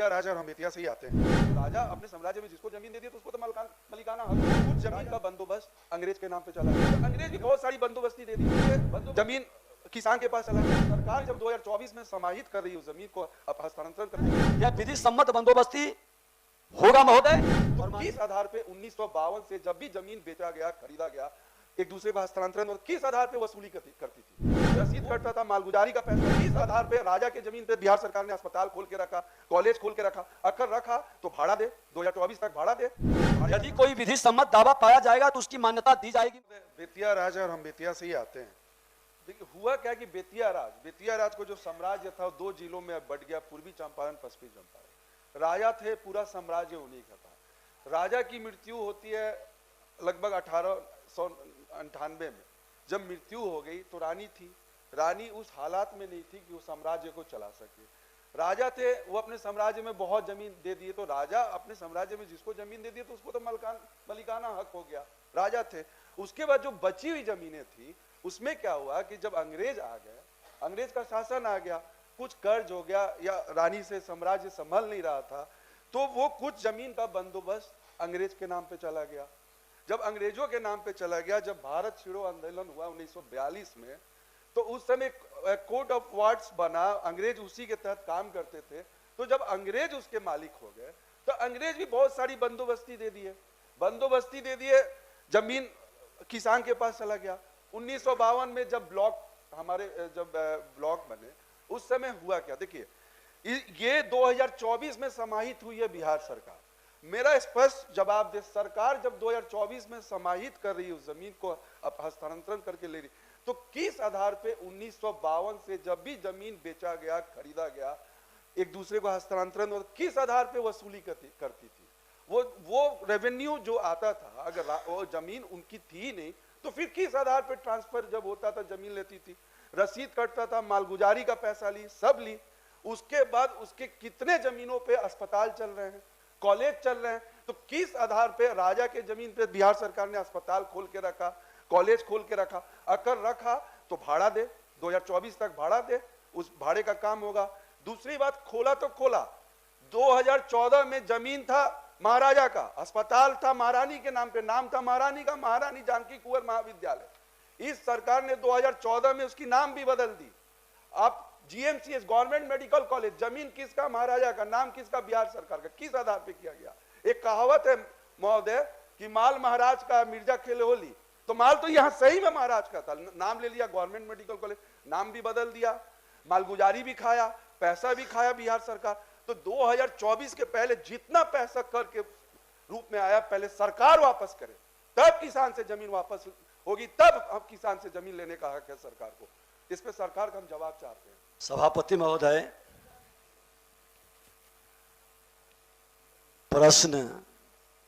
बेतिया राजा और हम बेतिया से ही आते हैं। राजा अपने साम्राज्य में जिसको जमीन दे दी तो उसको तो मलिकाना हक। कुछ जमीन का बंदोबस्त अंग्रेज के नाम पे चला गया। तो अंग्रेज भी बहुत सारी बंदोबस्ती दे दी। जमीन किसान के पास चला गया। सरकार जब 2024 में समाहित कर रही है उस जमीन को अब हस्तांतरण कर रही है। यह विधि सम्मत बंदोबस्ती होगा महोदय। और किस आधार पे 1952 से जब भी जमीन बेचा गया, खरीदा गया, एक दूसरे का हस्तांतरण और किस आधार पे वसूली करती थी? रसीद कटता था, मालगुजारी का पैसा। किस आधार पे राजा के जमीन पे बिहार सरकार ने अस्पताल खोल के रखा, कॉलेज खोल के रखा, अगर रखा तो भाड़ा दे, 2024 तक भाड़ा दे। यदि कोई विधि सम्मत दावा पाया जाएगा तो उसकी मान्यता दी जाएगी। बेतिया राजा और हम बेतिया से ही आते हैं। देखिए हुआ क्या कि बेतिया राज को जो साम्राज्य था दो जिलों में बढ़ गया, पूर्वी चंपारण, पश्चिमी चंपारण। राजा थे, पूरा साम्राज्य उन्हीं का था। राजा की मृत्यु होती है लगभग 1898 में। जब मृत्यु हो गई तो रानी थी। रानी उस हालात में नहीं थी कि वो साम्राज्य को चला सके। राजा थे, वो अपने साम्राज्य में बहुत जमीन दे दिए। तो राजा अपने साम्राज्य में जिसको जमीन दे दिए तो उसको तो मलिकाना हक हो गया। राजा थे। उसके बाद जो बची हुई जमीनें थी उसमें क्या हुआ कि जब अंग्रेज आ गए, अंग्रेज का शासन आ गया, कुछ कर्ज हो गया या रानी से साम्राज्य संभल नहीं रहा था, तो वो कुछ जमीन का बंदोबस्त अंग्रेज के नाम पे चला गया। जब अंग्रेजों के नाम पे चला गया, जब भारत छोड़ो आंदोलन हुआ 1942 में, तो उस समय कोड ऑफ वार्ड्स बना, अंग्रेज उसी के तहत काम करते थे। तो जब अंग्रेज उसके मालिक हो गए तो अंग्रेज भी बहुत सारी बंदोबस्ती दे दिए। जमीन किसान के पास चला गया। 1952 में जब ब्लॉक बने उस समय हुआ क्या, देखिए ये 2024 में समाहित हुई है बिहार सरकार। मेरा स्पष्ट जवाब दे, सरकार जब 2024 में समाहित कर रही है उस जमीन को अब हस्तांतरण करके ले रही, तो किस आधार पे 1952 से जब भी जमीन बेचा गया, खरीदा गया, एक दूसरे को हस्तांतरण और किस आधार पे वसूली करती थी? वो रेवेन्यू जो आता था, अगर वो जमीन उनकी थी नहीं तो फिर किस आधार पे ट्रांसफर जब होता था जमीन लेती थी? रसीद कटता था, मालगुजारी का पैसा सब ली। उसके बाद उसके कितने जमीनों पे अस्पताल चल रहे हैं, कॉलेज चल रहे हैं। तो किस आधार पे राजा के जमीन पे बिहार सरकार ने अस्पताल खोल के रखा, कॉलेज खोल के रखा, अगर रखा तो भाड़ा दे, 2024 तक भाड़ा दे, उस भाड़े का काम होगा। दूसरी बात, खोला तो खोला, 2014 में जमीन था महाराजा का, अस्पताल था महारानी के नाम पे, नाम था महारानी का, महारानी जानकी कुंवर महाविद्यालय। इस सरकार ने 2014 में उसकी नाम भी बदल दी। आप GMCS गवर्नमेंट मेडिकल कॉलेज, जमीन किसका? महाराजा का, नाम किसका? बिहार सरकार का। किस आधार पे किया गया? एक कहावत है महोदय कि माल महाराज का, मिर्जा खेले होली, तो माल तो यहाँ सही में महाराज का था, नाम ले लिया गवर्नमेंट मेडिकल कॉलेज, नाम भी बदल दिया, मालगुजारी भी खाया, पैसा भी खाया बिहार सरकार। तो 2024 के पहले जितना पैसा कर के रूप में आया, पहले सरकार वापस करे, तब किसान से जमीन वापस होगी, तब अब किसान से जमीन लेने का हक है सरकार को। इस पे सरकार का हम जवाब चाहते हैं। सभापति महोदय, प्रश्न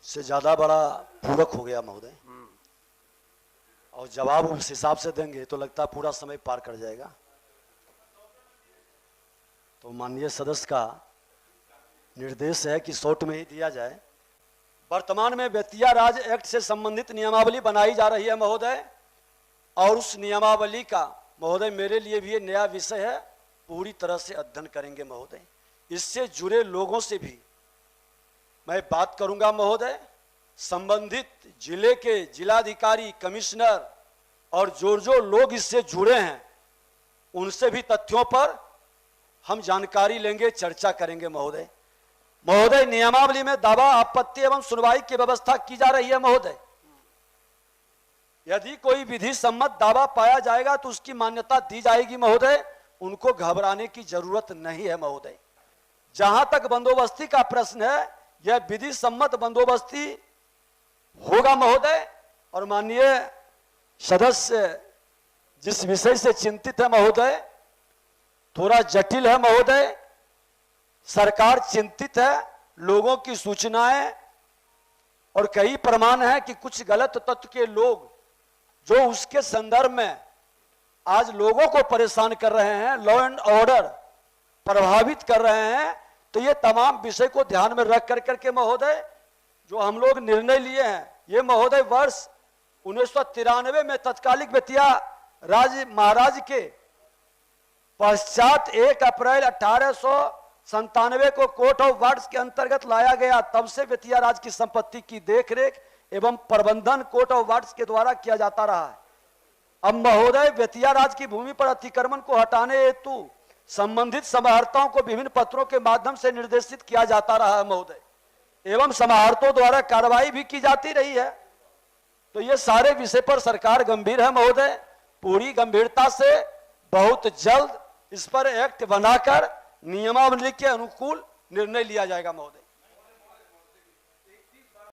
से ज्यादा बड़ा पूरक हो गया महोदय, और जवाब उस हिसाब से देंगे तो लगता है पूरा समय पार कर जाएगा। तो माननीय सदस्य का निर्देश है कि शॉर्ट में ही दिया जाए। वर्तमान में बेतिया राज एक्ट से संबंधित नियमावली बनाई जा रही है महोदय, और उस नियमावली का महोदय मेरे लिए भी ये नया विषय है, पूरी तरह से अध्ययन करेंगे महोदय। इससे जुड़े लोगों से भी मैं बात करूंगा महोदय, संबंधित जिले के जिलाधिकारी, कमिश्नर और जो लोग इससे जुड़े हैं उनसे भी तथ्यों पर हम जानकारी लेंगे, चर्चा करेंगे महोदय। महोदय, नियमावली में दावा, आपत्ति एवं सुनवाई की व्यवस्था की जा रही है महोदय। यदि कोई विधि सम्मत दावा पाया जाएगा तो उसकी मान्यता दी जाएगी महोदय, उनको घबराने की जरूरत नहीं है महोदय। जहां तक बंदोबस्ती का प्रश्न है, यह विधि सम्मत बंदोबस्ती होगा महोदय। और माननीय सदस्य जिस विषय से चिंतित है महोदय, थोड़ा जटिल है महोदय, सरकार चिंतित है, लोगों की सूचनाएं और कई प्रमाण है कि कुछ गलत तत्व के लोग जो उसके संदर्भ में आज लोगों को परेशान कर रहे हैं, लॉ एंड ऑर्डर प्रभावित कर रहे हैं। तो ये तमाम विषय को ध्यान में रख करके महोदय जो हम लोग निर्णय लिए हैं, ये महोदय वर्ष 1993 में तत्कालिक बेतिया राज महाराज के पश्चात 1 अप्रैल 97 को कोर्ट ऑफ वार्ड्स के अंतर्गत लाया गया, तब से बेतिया राज की संपत्ति की देखरेख एवं प्रबंधन कोर्ट ऑफ वार्ड्स के द्वारा किया जाता रहा है। अब महोदय, बेतिया राज की भूमि पर अतिक्रमण को हटाने हेतु संबंधित समाहर्ताओं को विभिन्न पत्रों के माध्यम से निर्देशित किया जाता रहा है महोदय, एवं समाहर्तों द्वारा कार्रवाई भी की जाती रही है। तो ये सारे विषय पर सरकार गंभीर है महोदय। पूरी गंभीरता से बहुत जल्द इस पर एक्ट बनाकर नियमावली के अनुकूल निर्णय लिया जाएगा महोदय।